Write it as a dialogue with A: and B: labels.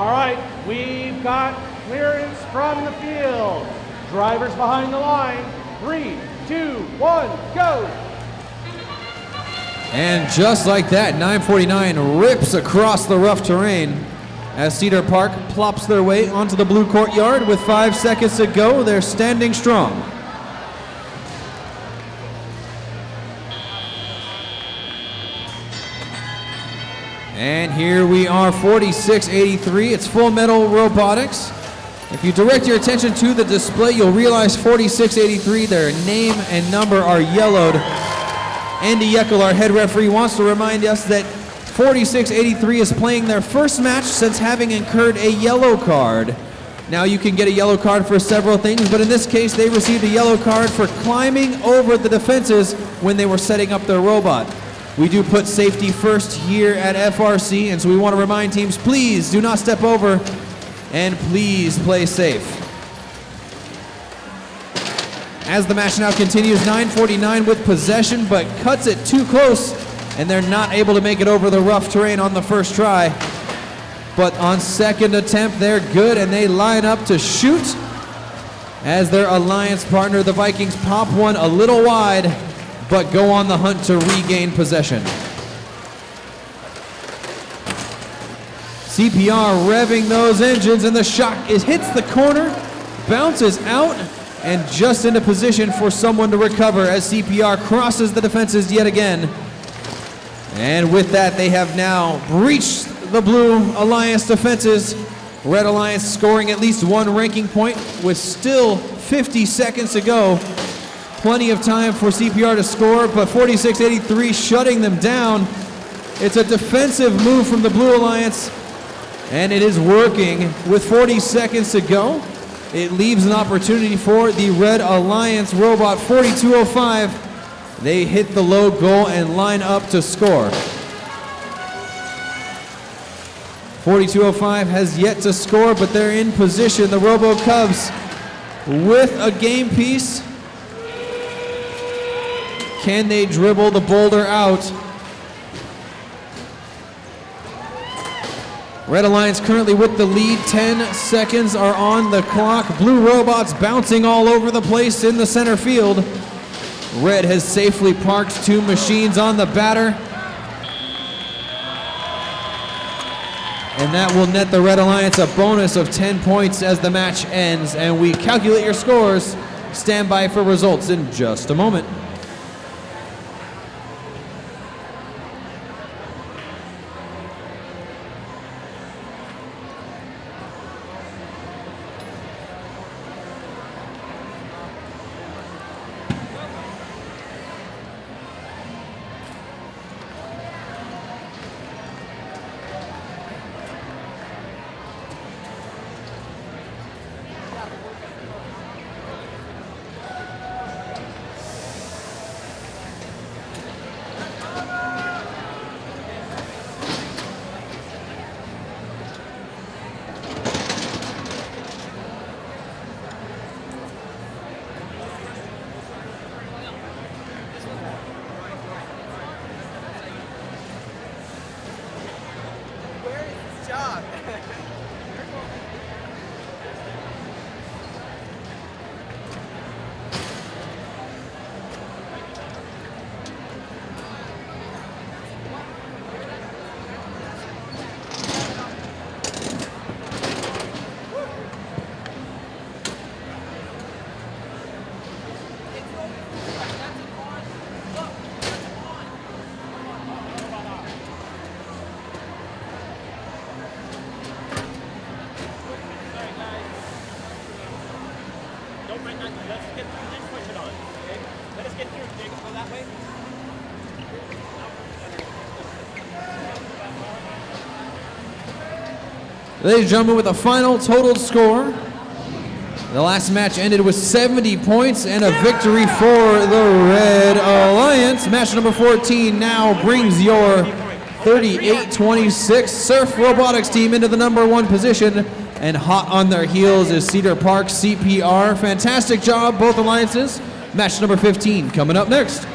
A: All right, we've got clearance from the field. Drivers behind the line. 3, 2, 1, go.
B: And just like that, 949 rips across the rough terrain as Cedar Park plops their way onto the blue courtyard with 5 seconds to go. They're standing strong. And here we are, 4683. It's Full Metal Robotics. If you direct your attention to the display, you'll realize 4683, their name and number are yellowed. Andy Yeckel, our head referee, wants to remind us that 4683 is playing their first match since having incurred a yellow card. Now you can get a yellow card for several things, but in this case they received a yellow card for climbing over the defenses when they were setting up their robot. We do put safety first here at FRC, and so we want to remind teams, please do not step over and please play safe. As the match now continues, 949 with possession, but cuts it too close, and they're not able to make it over the rough terrain on the first try. But on second attempt, they're good, and they line up to shoot as their alliance partner, the Vikings, pop one a little wide, but go on the hunt to regain possession. CPR revving those engines, and the shot hits the corner, bounces out, and just into position for someone to recover as CPR crosses the defenses yet again. And with that, they have now breached the Blue Alliance defenses. Red Alliance scoring at least one ranking point with still 50 seconds to go. Plenty of time for CPR to score, but 4683 shutting them down. It's a defensive move from the Blue Alliance, and it is working. With 40 seconds to go, it leaves an opportunity for the Red Alliance robot. 4205, they hit the low goal and line up to score. 4205 has yet to score, but they're in position. The Robo Cubs with a game piece. Can they dribble the boulder out? Red Alliance currently with the lead. 10 seconds are on the clock. Blue robots bouncing all over the place in the center field. Red has safely parked 2 machines on the batter. And that will net the Red Alliance a bonus of 10 points as the match ends. And we calculate your scores. Stand by for results in just a moment. Ladies and gentlemen, with a final total score, the last match ended with 70 points and a victory for the Red Alliance. Match number 14 now brings your 38-26 Surf Robotics team into the #1 position, and hot on their heels is Cedar Park CPR. Fantastic job, both alliances. Match number 15 coming up next.